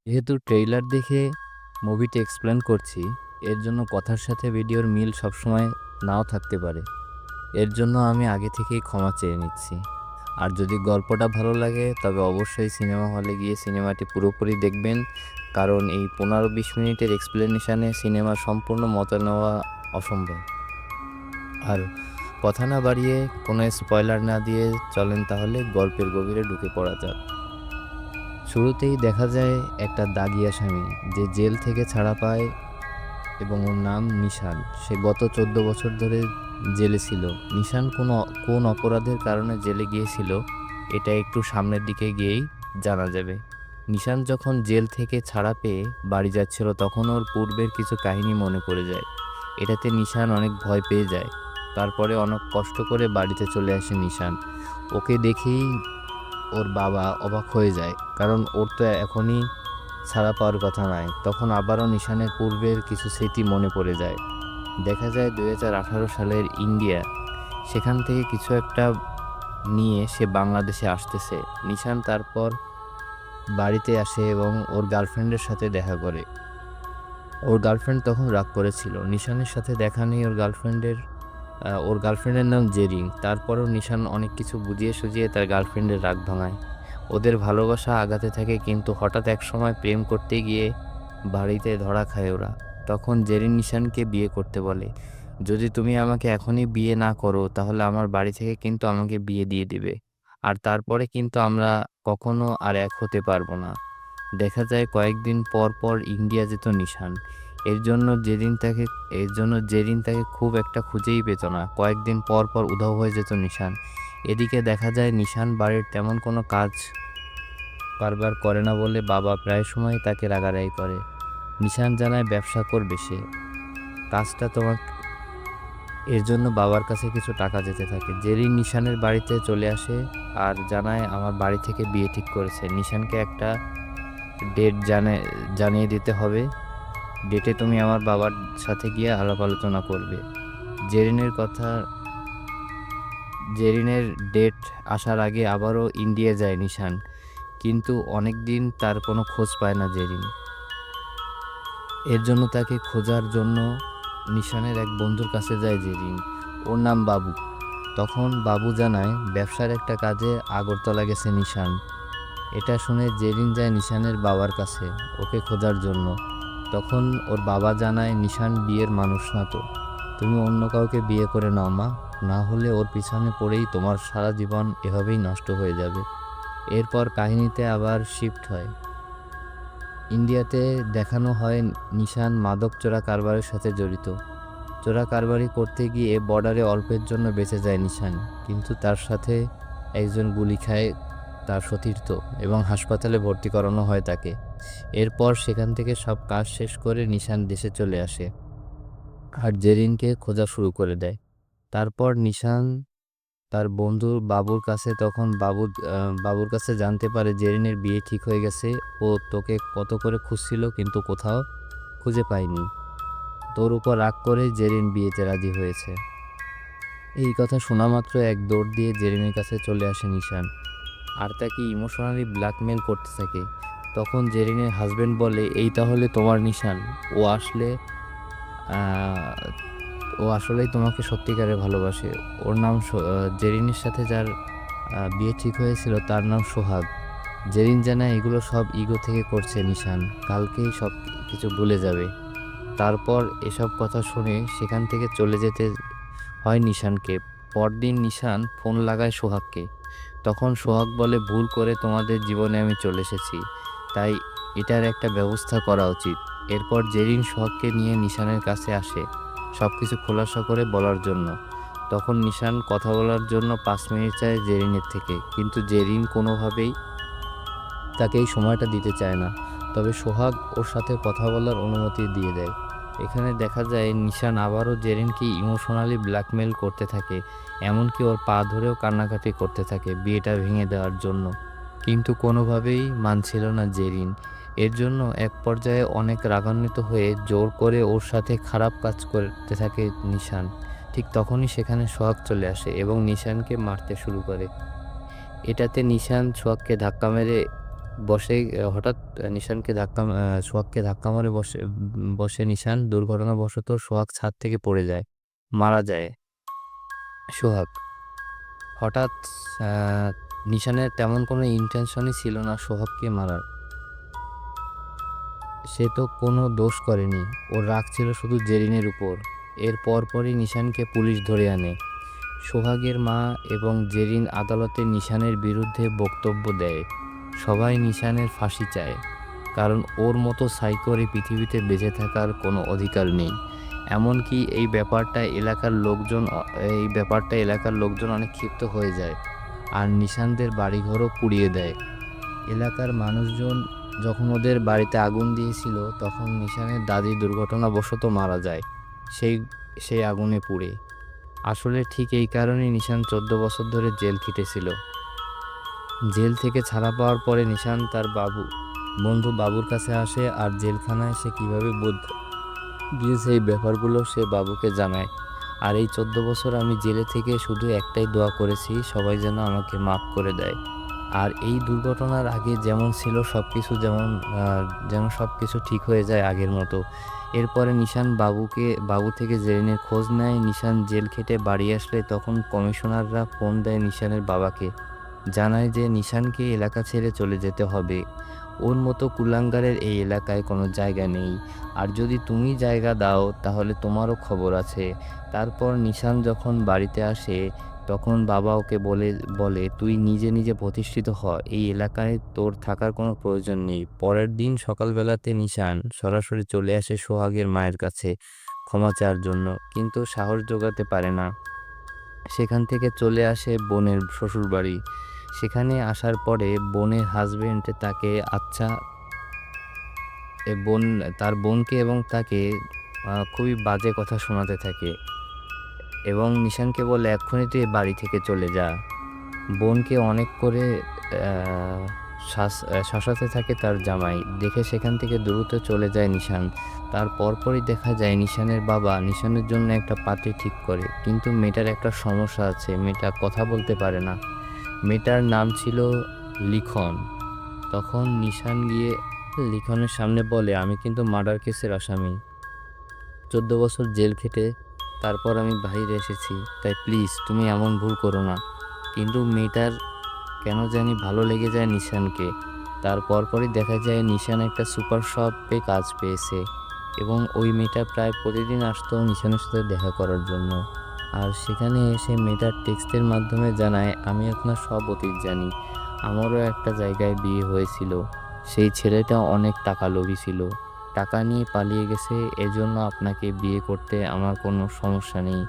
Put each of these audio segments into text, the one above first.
যেহেতু ট্রেইলার দেখে মুভিটি এক্সপ্লেন করছি, এর জন্য কথার সাথে ভিডিওর মিল সবসময় নাও থাকতে পারে। এর জন্য আমি আগে থেকেই ক্ষমা চেয়ে নিচ্ছি। আর যদি গল্পটা ভালো লাগে তবে অবশ্যই সিনেমা হলে গিয়ে সিনেমাটি পুরোপুরি দেখবেন, কারণ এই 15-20 মিনিটের এক্সপ্লেনেশনে সিনেমার সম্পূর্ণ মত নেওয়া অসম্ভব। আর কথা না বাড়িয়ে কোনো স্পয়লার না দিয়ে চলেন তাহলে গল্পের গভীরে ঢুকে পড়া যাক। শুরুতেই দেখা যায় একটা দাগী আসামি যে জেল থেকে ছাড়া পায় এবং ওর নাম নিশান। সে গত 14 বছর ধরে জেলে ছিল। নিশান কোন অপরাধের কারণে জেলে গিয়েছিল এটা একটু সামনের দিকে গিয়েই জানা যাবে। নিশান যখন জেল থেকে ছাড়া পেয়ে বাড়ি যাচ্ছিল তখন ওর পূর্বের কিছু কাহিনী মনে পড়ে যায়। এটাতে নিশান অনেক ভয় পেয়ে যায়। তারপরে অনেক কষ্ট করে বাড়িতে চলে আসে নিশান। ওকে দেখেই ওর বাবা অবাক হয়ে যায়, কারণ ওর তো এখনই ছাড়া পাওয়ার কথা নয়। তখন আবারও নিশানের পূর্বের কিছু স্মৃতি মনে পড়ে যায়। দেখা যায় 2018 সালের ইন্ডিয়া, সেখান থেকে কিছু একটা নিয়ে সে বাংলাদেশে আসতেছে। নিশান তারপর বাড়িতে আসে এবং ওর গার্লফ্রেন্ডের সাথে দেখা করে। ওর গার্লফ্রেন্ড তখন রাগ করেছিল। নিশানের সাথে দেখা নেই ওর গার্লফ্রেন্ডের নাম জেরিন। তারপরও নিশান অনেক কিছু বুঝিয়ে সুঝিয়ে তার গার্লফ্রেন্ডের রাগ ভাঙায়। ওদের ভালোবাসা আগাতে থাকে, কিন্তু হঠাৎ একসময় প্রেম করতে গিয়ে বাড়িতে ধরা খায় ওরা। তখন জেরিন নিশানকে বিয়ে করতে বলে, যদি তুমি আমাকে এখনই বিয়ে না করো তাহলে আমার বাড়ি থেকে কিন্তু আমাকে বিয়ে দিয়ে দিবে, আর তারপরে কিন্তু আমরা কখনো আর এক হতে পারবো না। দেখা যায় কয়েকদিন পর পর ইন্ডিয়া যেত নিশান। এর জন্য জেরিন তাকে এর জন্য জেরিন তাকে খুব একটা খুঁজেই পেত না। কয়েকদিন পর পর উধাও হয়ে যেত নিশান। এদিকে দেখা যায় নিশান বাড়ির তেমন কোনো কাজ কারবার করে না বলে বাবা প্রায় সময় তাকে রাগারাগি করে। নিশান জানায় ব্যবসা করবে সে, কাজটা তোমার। এর জন্য বাবার কাছে কিছু টাকা যেতে থাকে। জেরিন নিশানের বাড়িতে চলে আসে আর জানায় আমার বাড়ি থেকে বিয়ে ঠিক করেছে। নিশানকে একটা ডেট জানিয়ে দিতে হবে। ডেটে তুমি আমার বাবার সাথে গিয়ে আলাপ আলোচনা করবে। জেরিনের কথা জেরিনের ডেট আসার আগে আবারও ইন্ডিয়া যায় নিশান, কিন্তু অনেক দিন তার কোনো খোঁজ পায় না জেরিন। এর জন্য তাকে খোঁজার জন্য নিশানের এক বন্ধুর কাছে যায় জেরিন। ওর নাম বাবু। তখন বাবু জানায় ব্যবসার একটা কাজে আগরতলা গেছে নিশান। এটা শুনে জেরিন যায় নিশানের বাবার কাছে ওকে খোঁজার জন্য। তখন ওর বাবা জানায় নিশান বিয়ের মানুষ না, তো তুমি অন্য কাউকে বিয়ে করে নাও মা, না হলে ওর পিছনে পড়েই তোমার সারা জীবন এভাবেই নষ্ট হয়ে যাবে। এরপর কাহিনীতে আবার শিফট হয়। ইন্ডিয়াতে দেখানো হয় নিশান মাদক চোরা কারবারের সাথে জড়িত। চোরা কারবারি করতে গিয়ে বর্ডারে অল্পের জন্য বেঁচে যায় নিশান, কিন্তু তার সাথে একজন গুলি খায় তার সতীর্থ এবং হাসপাতালে ভর্তি করানো হয় তাকে। এরপর সেখান থেকে সব কাজ শেষ করে নিশান দেশে চলে আসে আর জেরিনকে খোঁজা শুরু করে দেয়। তারপর নিশান তার বন্ধু বাবুর কাছে তখন বাবুর কাছে জানতে পারে জেরিনের বিয়ে ঠিক হয়ে গেছে। ও তোকে কত করে খুঁজছিল কিন্তু কোথাও খুঁজে পায়নি। তোর উপর রাগ করে জেরিন বিয়েতে রাজি হয়েছে। এই কথা শোনা মাত্র এক দৌড় দিয়ে জেরিনের কাছে চলে আসে নিশান আর তাকে ইমোশনালি ব্ল্যাকমেল করতে থাকে। তখন জেরিনের হাজবেন্ড বলে, এই তাহলে তোমার নিশান, ও আসলে আহ, ও আসলেই তোমাকে সত্যিকারে ভালোবাসে। ওর নাম জেরিনের সাথে যার বিয়ে ঠিক হয়েছিল তার নাম সোহাগ। জেরিন জানায় এগুলো সব ইগো থেকে করছে নিশান, কালকেই সব কিছু ভুলে যাবে। তারপর এসব কথা শুনে সেখান থেকে চলে যেতে হয় নিশানকে। পরদিন নিশান ফোন লাগায় সোহাগকে। তখন সোহাগ বলে, ভুল করে তোমাদের জীবনে আমি চলে এসেছি, তাই এটার একটা ব্যবস্থা করা উচিত। এরপর জেরিন সোহাগকে নিয়ে নিশানের কাছে আসে সব কিছু খোলাসা করে বলার জন্য। তখন নিশান কথা বলার জন্য 5 মিনিট চায় জেরিনের থেকে, কিন্তু জেরিন কোনোভাবেই তাকে এই সময়টা দিতে চায় না। তবে সোহাগ ওর সাথে কথা বলার অনুমতি দিয়ে দেয়। এখানে দেখা যায় নিশান আবারও জেরিনকে ইমোশনালি ব্ল্যাকমেল করতে থাকে, এমনকি ওর পা ধরেও কান্নাকাটি করতে থাকে বিয়েটা ভেঙে দেওয়ার জন্য, কিন্তু কোনোভাবেই মানছিল না জেরিন। এর জন্য এক পর্যায়ে অনেক রাগান্বিত হয়ে জোর করে ওর সাথে খারাপ কাজ করতে থাকে নিশান। ঠিক তখনই সেখানে সোহাগ চলে আসে এবং নিশানকে মারতে শুরু করে। এটাতে নিশান সোহাগকে ধাক্কা মেরে বসে হঠাৎ সোহাগকে ধাক্কা মারে বসে নিশান। দুর্ঘটনাবশত সোহাগ ছাদ থেকে পড়ে যায়, মারা যায় সোহাগ। হঠাৎ আহ, নিশানের তেমন কোনো ইন্টেনশনই ছিল না সোহাগকে মারার। সে তো কোনো দোষ করেনি, ওর রাগ ছিল শুধু জেরিনের উপর। এর পরপরই নিশানকে পুলিশ ধরে আনে। সোহাগের মা এবং জেরিন আদালতে নিশানের বিরুদ্ধে বক্তব্য দেয়। সবাই নিশানের ফাঁসি চায়, কারণ ওর মতো সাইকোর এই পৃথিবীতে বেঁচে থাকার কোনো অধিকার নেই। এমনকি এই ব্যাপারটা এলাকার লোকজন অনেক ক্ষিপ্ত হয়ে যায়, আর নিশানদের বাড়িঘরও পুড়িয়ে দেয়। এলাকার মানুষজন যখন ওদের বাড়িতে আগুন দিয়েছিল, তখন নিশানের দাদি দুর্ঘটনাবশত মারা যায় সেই সেই আগুনে পুড়ে। আসলে ঠিক এই কারণেই নিশান 14 বছর ধরে জেল খেটেছিল। জেল থেকে ছাড়া পাওয়ার পরে নিশান তার বন্ধু বাবুর কাছে আসে, আর জেলখানায় সে কীভাবে গিয়েছে এই ব্যাপারগুলো সে বাবুকে জানায়। আর এই 14 বছর আমি জেলে থেকে শুধু একটাই দোয়া করেছি, সবাই যেন আমাকে মাফ করে দেয়। আর এই দুর্ঘটনার আগে যেমন ছিল যেন সব কিছু ঠিক হয়ে যায় আগের মতো। এরপরে নিশান বাবু থেকে জেরিনের খোঁজ নেয়। নিশান জেল খেটে বাড়ি আসলে তখন কমিশনাররা ফোন দেয় নিশানের বাবাকে, জানায় যে নিশানকে এলাকা ছেড়ে চলে যেতে হবে। ওর মতো কুলাঙ্গারের এই এলাকায় কোনো জায়গা নেই, আর যদি তুমি জায়গা দাও তাহলে তোমারও খবর আছে। তারপর নিশান যখন বাড়িতে আসে, তখন বাবা ওকে বলে তুই নিজে নিজে প্রতিষ্ঠিত হ, এই এলাকায় তোর থাকার কোনো প্রয়োজন নেই। পরের দিন সকালবেলাতে নিশান সরাসরি চলে আসে সোহাগের মায়ের কাছে ক্ষমা চাওয়ার জন্য, কিন্তু সাহস জোগাতে পারে না। সেখান থেকে চলে আসে বোনের শ্বশুরবাড়ি। সেখানে আসার পরে বোনের হাজবেন্ড তাকে তার বোনকে এবং তাকে খুবই বাজে কথা শোনাতে থাকে, এবং নিশানকে বলে এক্ষুনি তুই এ বাড়ি থেকে চলে যা। বোনকে অনেক করে শাসাতে থাকে তার জামাই। দেখে সেখান থেকে দ্রুত চলে যায় নিশান। তার পরপরই দেখা যায় নিশানের বাবা নিশানের জন্য একটা পাত্রী ঠিক করে, কিন্তু মেয়েটার একটা সমস্যা আছে, মেয়েটা কথা বলতে পারে না। মেয়েটার নাম ছিল লিখন। তখন নিশান গিয়ে লিখনের সামনে বলে, আমি কিন্তু মার্ডার কেসের আসামি, 14 বছর জেল খেটে তারপর আমি বাইরে এসেছি, তাই প্লিজ তুমি এমন ভুল করো না। কিন্তু মেয়েটার কেন জানি ভালো লেগে যায় নিশানকে। তার পরপরই দেখা যায় নিশান একটা সুপার শপে কাজ পেয়েছে, এবং ওই মেয়েটা প্রায় প্রতিদিন আসতো নিশানের সাথে দেখা করার জন্য। আর সেখানে এসে মেয়েটার টেক্সটের মাধ্যমে জানায়, আমি আপনার সব অতীত জানি, আমারও একটা জায়গায় বিয়ে হয়েছিল, সেই ছেলেটা অনেক টাকা লোভী ছিল, টাকা নিয়ে পালিয়ে গেছে, এজন্য আপনাকে বিয়ে করতে আমার কোনো সমস্যা নেই।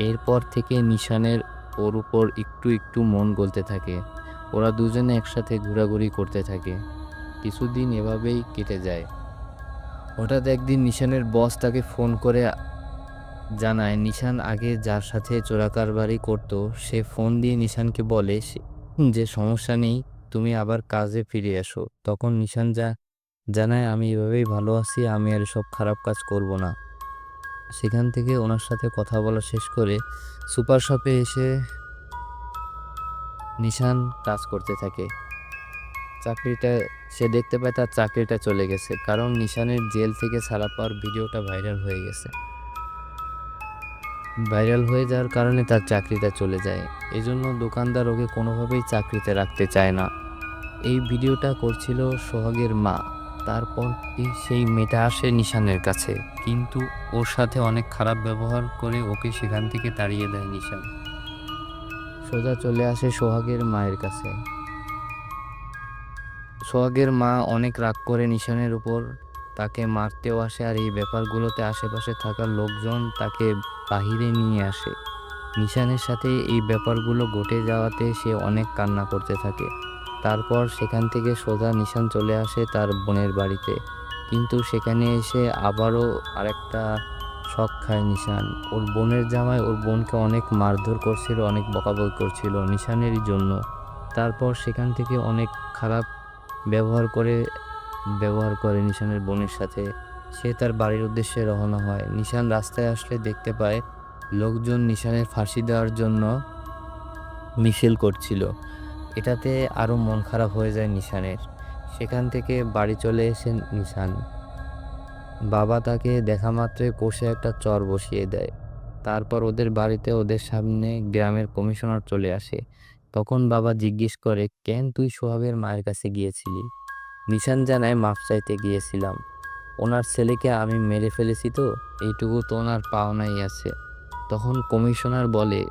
এরপর থেকে নিশানের ওর উপর একটু একটু মন গলতে থাকে। ওরা দুজনে একসাথে ঘোরাঘুরি করতে থাকে। কিছুদিন এভাবেই কেটে যায়। হঠাৎ একদিন নিশানের বস তাকে ফোন করে জানায় নিশান আগে যার সাথে চোরাকারবারি করতো সে ফোন দিয়ে নিশানকে বলে যে সমস্যা নেই, তুমি আবার কাজে ফিরে এসো। তখন নিশান জানায়, আমি এভাবেই ভালো আছি, আমি আর সব খারাপ কাজ করব না। সেখান থেকে ওনার সাথে কথা বলা শেষ করে সুপার শপে এসে নিশান কাজ করতে থাকে। চাকরিটা সে দেখতে পায় তার চাকরিটা চলে গেছে, কারণ নিশানের জেল থেকে ছাড়া পাওয়ার ভিডিওটা ভাইরাল হয়ে গেছে। ভাইরাল হয়ে যাওয়ার কারণে তার চাকরিটা চলে যায়। এজন্য দোকানদার ওকে কোনোভাবেই চাকরিতে রাখতে চায় না। এই ভিডিওটা করছিল সোহাগের মা। তারপর সেই মেয়েটা আসে নিশানের কাছে, কিন্তু ওর সাথে অনেক খারাপ ব্যবহার করে ওকে সেখান থেকে তাড়িয়ে দেয় নিশান। সোজা চলে আসে সোহাগের মায়ের কাছে। সোহাগের মা অনেক রাগ করে নিশানের উপর, তাকে মারতেও আসে, আর এই ব্যাপারগুলোতে আশেপাশে থাকা লোকজন তাকে বাহিরে নিয়ে আসে। নিশানের সাথে এই ব্যাপারগুলো ঘটে যাওয়াতে সে অনেক কান্না করতে থাকে। তারপর সেখান থেকে সোজা নিশান চলে আসে তার বোনের বাড়িতে, কিন্তু সেখানে এসে আবারও আরেকটা শক খায় নিশান। ওর বোনের জামাই ওর বোনকে অনেক মারধর করছিল, অনেক বকাবকি করছিল নিশানেরই জন্য। তারপর সেখান থেকে অনেক খারাপ ব্যবহার করে নিশানের বোনের সাথে। সে তার বাড়ির উদ্দেশ্যে রওনা হয়। নিশান রাস্তায় আসলে দেখতে পায় লোকজন নিশানের ফাঁসি দেওয়ার জন্য মিছিল করছিল। এটাতে আরও মন খারাপ হয়ে যায় নিশানের। সেখান থেকে বাড়ি চলে এসে নিশান, বাবা তাকে দেখা মাত্রই কষে একটা চর বসিয়ে দেয়। তারপর ওদের বাড়িতে ওদের সামনে গ্রামের কমিশনার চলে আসে। তখন বাবা জিজ্ঞেস করে, কেন তুই সোহাগের মায়ের কাছে গিয়েছিলি? নিশান জানায়, মাফ চাইতে গিয়েছিলাম, ওনার ছেলেকে আমি মেরে ফেলেছি, তো এইটুকু তো ওনার পাওনাই আছে। তখন কমিশনার বলে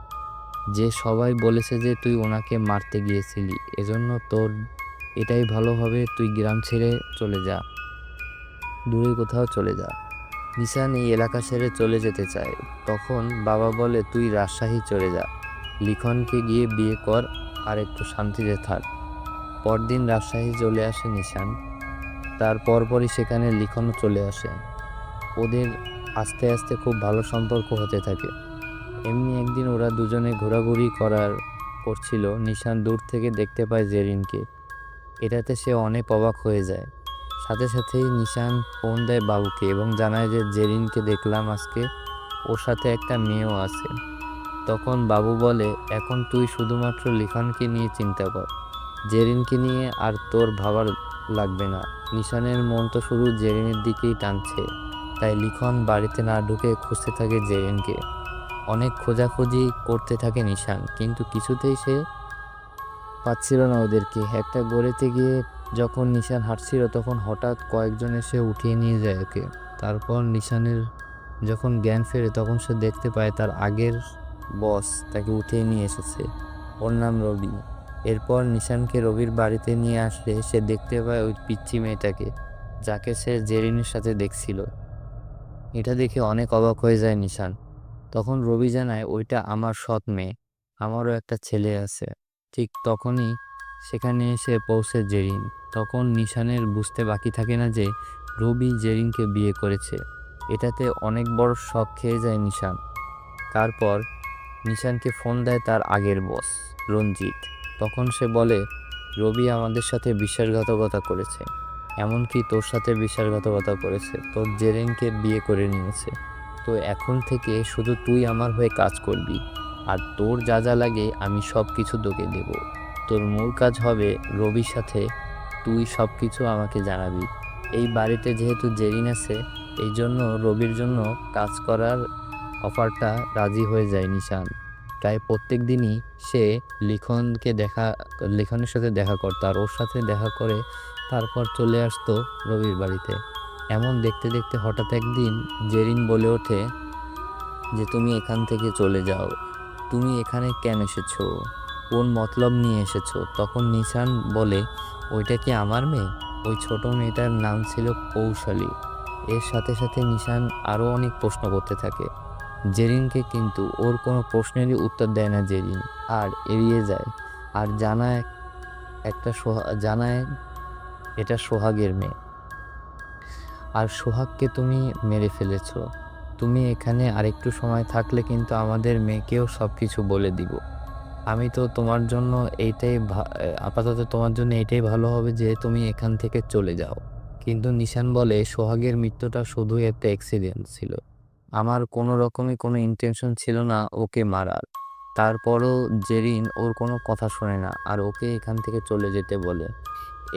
যে সবাই বলেছে যে তুই ওনাকে মারতে গিয়েছিলি, এজন্য তোর এটাই ভালো হবে, তুই গ্রাম ছেড়ে চলে যা, দূরে কোথাও চলে যা। নিশান এই এলাকা ছেড়ে চলে যেতে চায়। তখন বাবা বলে, তুই রাজশাহী চলে যা, লিখনকে গিয়ে বিয়ে কর, আর একটু শান্তিতে থাক। পরদিন রাজশাহী চলে আসে নিশান। তার পরপরই সেখানে লিখনও চলে আসে। ওদের আস্তে আস্তে খুব ভালো সম্পর্ক হতে থাকে। এমনি একদিন ওরা দুজনে ঘোরাঘুরি করছিল। নিশান দূর থেকে দেখতে পায় জেরিনকে। এটাতে সে অনেক অবাক হয়ে যায়। সাথে সাথেই নিশান ফোন দেয় বাবুকে এবং জানায় যে জেরিনকে দেখলাম আজকে, ওর সাথে একটা মেয়েও আছে। তখন বাবু বলে, এখন তুই শুধুমাত্র লিখনকে নিয়ে চিন্তা কর, জেরিনকে নিয়ে আর তোর ভাবার লাগবে না। নিশানের মন তো শুধু জেরিনের দিকেই টানছে। তাই লিখন বাড়িতে না ঢুকে খুঁজতে থাকে জেরিনকে। অনেক খোঁজাখুঁজি করতে থাকে নিশান, কিন্তু কিছুতেই সে পাচ্ছিল না ওদেরকে। একটা গড়িতে গিয়ে যখন নিশান হাঁটছিল, তখন হঠাৎ কয়েকজন এসে উঠিয়ে নিয়ে যায় ওকে। তারপর নিশানের যখন জ্ঞান ফেরে, তখন সে দেখতে পায় তার আগের বস তাকে উঠিয়ে নিয়ে এসেছে। ওর নাম রবি। এরপর নিশানকে রবির বাড়িতে নিয়ে আসলে সে দেখতে পায় ওই পিচ্চি মেয়েটাকে, যাকে সে জেরিনের সাথে দেখছিল। এটা দেখে অনেক অবাক হয়ে যায় নিশান। তখন রবি জানায়, ওইটা আমার সৎ মেয়ে, আমারও একটা ছেলে আছে। ঠিক তখনই সেখানে এসে পৌঁছে জেরিন। তখন নিশানের বুঝতে বাকি থাকে না যে রবি জেরিনকে বিয়ে করেছে। এটাতে অনেক বড় শক খেয়ে যায় নিশান। তারপর নিশানকে ফোন দেয় তার আগের বস রঞ্জিত। তখন সে বলে, রবি আমাদের সাথে বিশ্বাসঘাতকতা করেছে, এমনকি তোর সাথে বিশ্বাসঘাতকতা করেছে, তোর জেরিনকে বিয়ে করে নিয়েছে। তো এখন থেকে শুধু তুই আমার হয়ে কাজ করবি, আর তোর যা যা লাগে আমি সব কিছু তোকে দেব। তোর মূল কাজ হবে রবির সাথে তুই সব কিছু আমাকে জানাবি। এই বাড়িতে যেহেতু জেরিন আছে, এই জন্য রবির জন্য কাজ করার অফারটা রাজি হয়ে যায় নিশান। তাই প্রত্যেক দিনই সে লিখনের সাথে দেখা করতো, আর ওর সাথে দেখা করে তারপর চলে আসতো রবির বাড়িতে। এমন দেখতে দেখতে হঠাৎ একদিন জেরিন বলে ওঠে যে, তুমি এখান থেকে চলে যাও, তুমি এখানে কেন এসেছো, কোন মতলব নিয়ে এসেছো? তখন নিশান বলে, ওইটা কি আমার মেয়ে? ওই ছোট মেয়েটার নাম ছিল কৌশলী। এর সাথে সাথে নিশান আরও অনেক প্রশ্ন করতে থাকে জেরিনকে, কিন্তু ওর কোনো প্রশ্নেরই উত্তর দেয় না জেরিন, আর এড়িয়ে যায়। আর জানায় এটা সোহাগের মেয়ে, আর সোহাগকে তুমি মেরে ফেলেছো। তুমি এখানে আরেকটু সময় থাকলে কিন্তু আমাদের মেয়েকেও সব কিছু বলে দিব। আমি তো তোমার জন্য আপাতত তোমার জন্য এইটাই ভালো হবে যে তুমি এখান থেকে চলে যাও। কিন্তু নিশান বলে, সোহাগের মৃত্যুটা শুধুই একটা অ্যাক্সিডেন্ট ছিল, আমার কোনো রকমই কোনো ইন্টেনশন ছিল না ওকে মারার। তারপরও জেরিন ওর কোনো কথা শোনে না, আর ওকে এখান থেকে চলে যেতে বলে।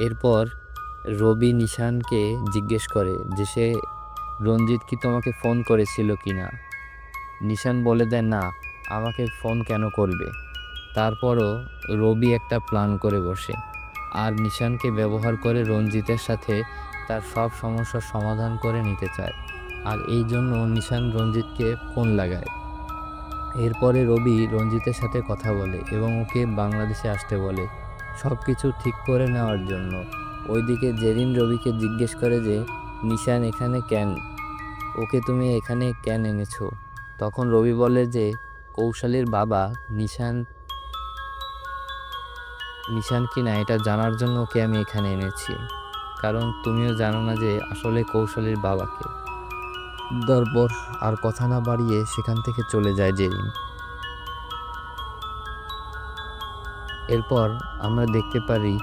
এরপর রবি নিশানকে জিজ্ঞেস করে যে রঞ্জিত কি তোমাকে ফোন করেছিল কি না? নিশান বলে দেয়, না, আমাকে ফোন কেন করবে? তারপরও রবি একটা প্ল্যান করে বসে, আর নিশানকে ব্যবহার করে রঞ্জিতের সাথে তার সব সমস্যার সমাধান করে নিতে চায়। আর এই জন্য নিশান রঞ্জিতকে ফোন লাগায়। এরপরে রবি রঞ্জিতের সাথে কথা বলে এবং ওকে বাংলাদেশে আসতে বলে সব কিছু ঠিক করে নেওয়ার জন্য। ওইদিকে জেরিন রবিকে জিজ্ঞেস করে যে, নিশান এখানে কেন, ওকে তুমি এখানে কেন এনেছো? তখন রবি বলে যে, কৌশলীর বাবা নিশান নিশান কিনা এটা জানার জন্য ওকে আমি এখানে এনেছি, কারণ তুমিও জানো না যে আসলে কৌশলীর বাবাকে। তারপর আর কথা না বাড়িয়ে সেখান থেকে চলে যায় জেরিন। এরপর আমরা দেখতে পারি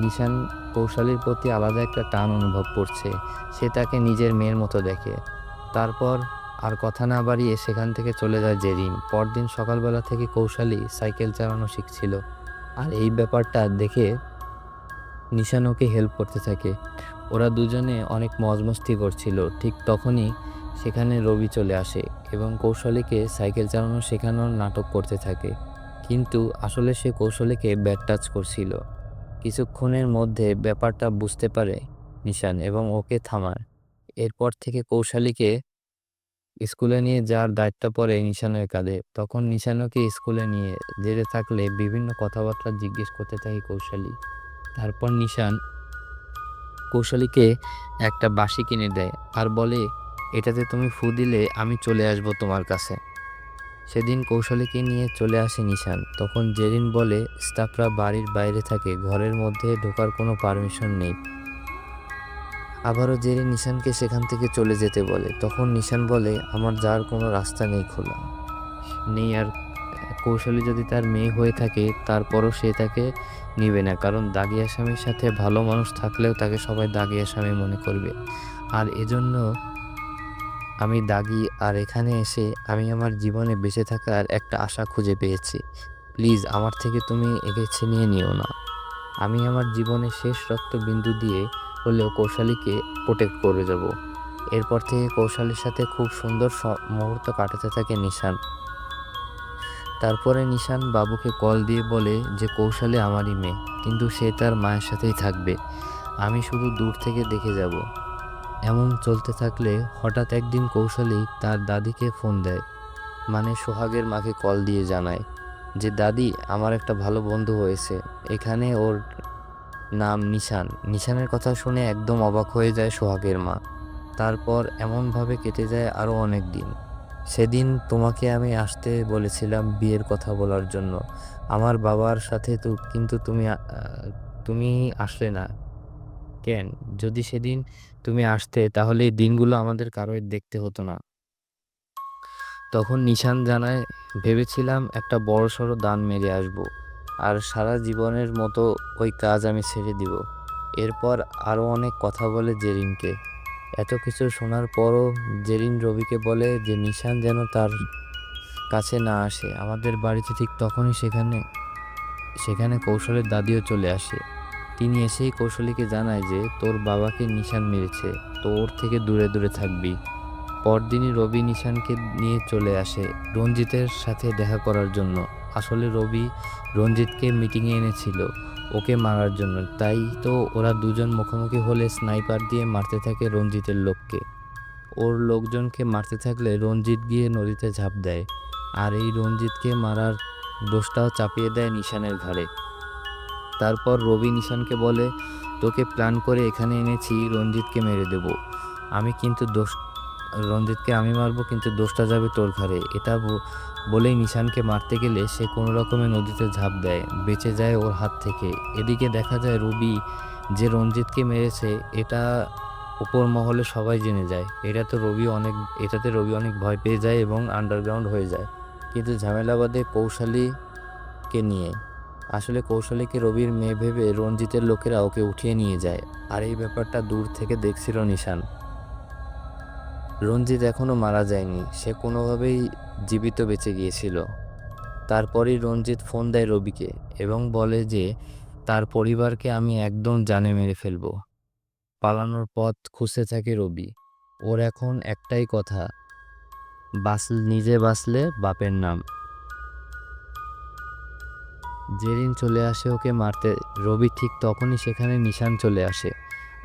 নিশান কৌশলীর প্রতি আলাদা একটা টান অনুভব করছে। সে তাকে নিজের মেয়ের মতো দেখে। তারপর আর কথা না বাড়িয়ে সেখান থেকে চলে যায় জেরিন। পরদিন সকালবেলা থেকে কৌশলী সাইকেল চালানো শিখছিল। আর এই ব্যাপারটা দেখে নিশান ওকে হেল্প করতে থাকে। ওরা দুজনে অনেক মজমস্তি করছিল। ঠিক তখনই সেখানে রবি চলে আসে এবং কৌশলীকে সাইকেল চালানো শেখানোর নাটক করতে থাকে। কিন্তু আসলে সে কৌশলীকে ব্যাড টাচ করছিল। কিছুক্ষণের মধ্যে ব্যাপারটা বুঝতে পারে নিশান এবং ওকে থামায়। এরপর থেকে কৌশলীকে স্কুলে নিয়ে যাওয়ার দায়িত্ব পড়ে নিশানের কাঁধে। তখন নিশান ওকে স্কুলে নিয়ে যেতে থাকলে বিভিন্ন কথাবার্তা জিজ্ঞেস করতে থাকে কৌশলী। তারপর নিশান কৌশলীকে একটা বাঁশি কিনে দেয় আর বলে, এটাতে তুমি ফু দিলে আমি চলে আসবো তোমার কাছে। সেদিন কৌশলীকে নিয়ে চলে আসে নিশান। তখন জেরিন বলে স্টাফরা বাড়ির বাইরে থাকে, ঘরের মধ্যে ঢোকার কোনো পারমিশন নেই। আবারও জেরিন নিশানকে সেখান থেকে চলে যেতে বলে। তখন নিশান বলে আমার যাওয়ার কোনো রাস্তা নেই আর কৌশলী যদি তার মেয়ে হয়ে থাকে তারপরও সে তাকে নিবে না, কারণ দাগি আসামির সাথে ভালো মানুষ থাকলেও তাকে সবাই দাগি আসামি মনে করবে। আর এজন্য আমি দাগি, আর এখানে এসে আমি আমার জীবনে বেঁচে থাকার একটা আশা খুঁজে পেয়েছি। প্লিজ আমার থেকে তুমি একে ছিনিয়ে নিও না। আমি আমার জীবনের শেষ রক্তবিন্দু দিয়ে হলেও কৌশলীকে প্রোটেক্ট করে যাব। এরপর থেকে কৌশলীর সাথে খুব সুন্দর মুহূর্ত কাটাতে থাকে নিশান। তারপরে নিশান বাবুকে কল দিয়ে বলে যে কৌশলী আমারই মেয়ে, কিন্তু সে তার মায়ের সাথেই থাকবে, আমি শুধু দূর থেকে দেখে যাব। এমন চলতে থাকলে হঠাৎ একদিন কৌশলী তার দাদিকে ফোন দেয়, মানে সোহাগের মাকে কল দিয়ে জানায় যে দাদি, আমার একটা ভালো বন্ধু হয়েছে, এখানে ওর নাম নিশান। নিশানের কথা শুনে একদম অবাক হয়ে যায় সোহাগের মা। তারপর এমনভাবে কেটে যায় আরও অনেক দিন। সেদিন তোমাকে আমি আসতে বলেছিলাম বিয়ের কথা বলার জন্য আমার বাবার সাথে, কিন্তু তুমি আসলে না কেন? যদি সেদিন তুমি আসতে তাহলে এই দিনগুলো আমাদের কারোর দেখতে হতো না। তখন নিশান জানায়, ভেবেছিলাম একটা বড়সড় দান মেরে আসব, আর সারা জীবনের মতো ওই কাজ আমি ছেড়ে দিব। এরপর আরও অনেক কথা বলে জেরিনকে। এত কিছু শোনার পরও জেরিন রবিকে বলে যে নিশান যেন তার কাছে না আসে আমাদের বাড়িতে। ঠিক তখনই সেখানে কৌশলের দাদিও চলে আসে। তিনি এসেই কৌশলীকে জানায় যে তোর বাবাকে নিশান মেরেছে, তো ওর থেকে দূরে দূরে থাকবি। পরদিনই রবি নিশানকে নিয়ে চলে আসে রঞ্জিতের সাথে দেখা করার জন্য। আসলে রবি রঞ্জিতকে মিটিংয়ে এনেছিল ওকে মারার জন্য, তাই তো ওরা দুজন মুখোমুখি হলে স্নাইপার দিয়ে মারতে থাকে রঞ্জিতের লোককে। ওর লোকজনকে মারতে থাকলে রঞ্জিত গিয়ে নদীতে ঝাঁপ দেয়, আর এই রঞ্জিতকে মারার দোষটাও চাপিয়ে দেয় নিশানের ঘাড়ে। তারপর রবি নিশানকে বলে, তোকে প্ল্যান করে এখানে এনেছি, রঞ্জিতকে মেরে দেব আমি, কিন্তু রঞ্জিতকে আমি মারবো, কিন্তু দোষটা যাবে তোর ঘাড়ে। এটা বলেই নিশানকে মারতে গেলে সে কোনো রকমে নদীতে ঝাঁপ দেয়, বেঁচে যায় ওর হাত থেকে। এদিকে দেখা যায় রবি যে রঞ্জিতকে মেরেছে এটা উপর মহলে সবাই জেনে যায়। এটাতে রবি অনেক ভয় পেয়ে যায় এবং আন্ডারগ্রাউন্ড হয়ে যায়। কিন্তু ঝামেলা বাধে কৌশলীকে নিয়ে। আসলে কৌশলীকে রবির মেয়ে ভেবে রঞ্জিতের লোকেরা ওকে উঠিয়ে নিয়ে যায়, আর এই ব্যাপারটা দূর থেকে দেখছিল নিশান। রঞ্জিত এখনও মারা যায়নি, সে কোনোভাবেই জীবিত বেঁচে গিয়েছিল। তারপরই রঞ্জিত ফোন দেয় রবিকে এবং বলে যে তার পরিবারকে আমি একদম জানে মেরে ফেলবো। পালানোর পথ খুঁজতে থাকে রবি। ওর এখন একটাই কথা, নিজে বাঁচলে বাপের নাম। জেরিন চলে আসে ওকে মারতে। রবি ঠিক তখনই সেখানে নিশান চলে আসে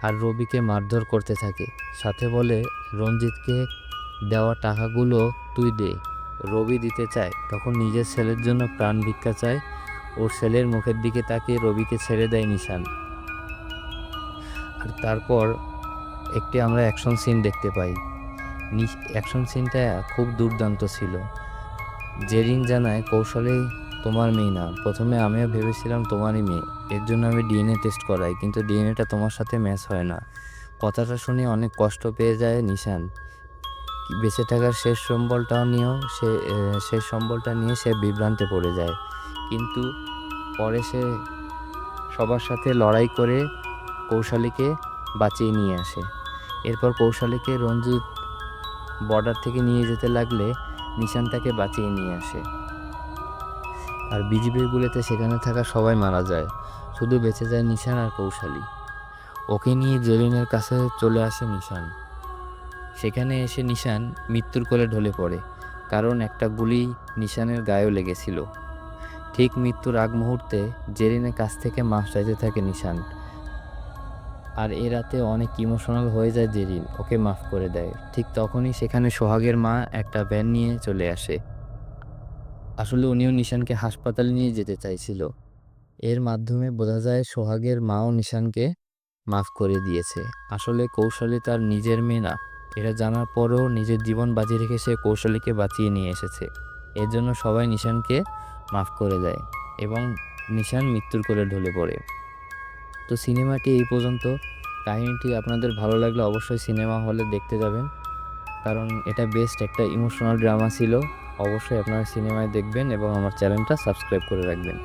আর রবিকে মারধর করতে থাকে, সাথে বলে রঞ্জিতকে দেওয়া টাকাগুলো তুই দে। রবি দিতে চায়, তখন নিজের ছেলের জন্য প্রাণ ভিক্ষা চায়। ওর ছেলের মুখের দিকে তাকিয়ে রবিকে ছেড়ে দেয় নিশান। আর তারপর একটি আমরা অ্যাকশন সিন দেখতে পাই। অ্যাকশন সিনটা খুব দুর্দান্ত ছিল। জেরিন জানায়, কৌশলী তোমার মেয়ে না, প্রথমে আমিও ভেবেছিলাম তোমারই মেয়ে, এর জন্য আমি ডিএনএ টেস্ট করাই, কিন্তু ডিএনএটা তোমার সাথে ম্যাচ হয় না। কথাটা শুনে অনেক কষ্ট পেয়ে যায় নিশান। বেঁচে থাকার শেষ সম্বলটা নিয়ে সে বিভ্রান্তে পড়ে যায়, কিন্তু পরে সে সবার সাথে লড়াই করে কৌশলীকে বাঁচিয়ে নিয়ে আসে। এরপর কৌশলীকে রঞ্জিত বর্ডার থেকে নিয়ে যেতে লাগলে নিশান তাকে বাঁচিয়ে নিয়ে আসে। আর বিজিবির গুলিতে সেখানে থাকা সবাই মারা যায়, শুধু বেঁচে যায় নিশান আর কৌশালী। ওকে নিয়ে জেরিনের কাছে চলে আসে নিশান। সেখানে এসে নিশান মৃত্যুর কোলে ঢলে পড়ে, কারণ একটা গুলি নিশানের গায়েও লেগেছিল। ঠিক মৃত্যুর আগ মুহূর্তে জেরিনের কাছ থেকে মাফ চাইতে থাকে নিশান। আর এ রাতে অনেক ইমোশনাল হয়ে যায় জেরিন, ওকে মাফ করে দেয়। ঠিক তখনই সেখানে সোহাগের মা একটা ভ্যান নিয়ে চলে আসে। আসলে উনিও নিশানকে হাসপাতালে নিয়ে যেতে চাইছিল। এর মাধ্যমে বোঝা যায় সোহাগের মাও নিশানকে মাফ করে দিয়েছে। আসলে কৌশলী তার নিজের মেয়ে না, এটা জানার পরেও নিজের জীবন বাজি রেখে সে কৌশলীকে বাঁচিয়ে নিয়ে এসেছে। এর জন্য সবাই নিশানকে মাফ করে দেয় এবং নিশান মৃত্যুর কোলে ঢলে পড়ে। তো সিনেমাটি এই পর্যন্ত। কাহিনীটি আপনাদের ভালো লাগলে অবশ্যই সিনেমা হলে দেখতে যাবেন, কারণ এটা বেস্ট একটা ইমোশনাল ড্রামা ছিল। অবশ্যই আপনারা সিনেমায় দেখবেন এবং আমার চ্যানেলটা সাবস্ক্রাইব করে রাখবেন।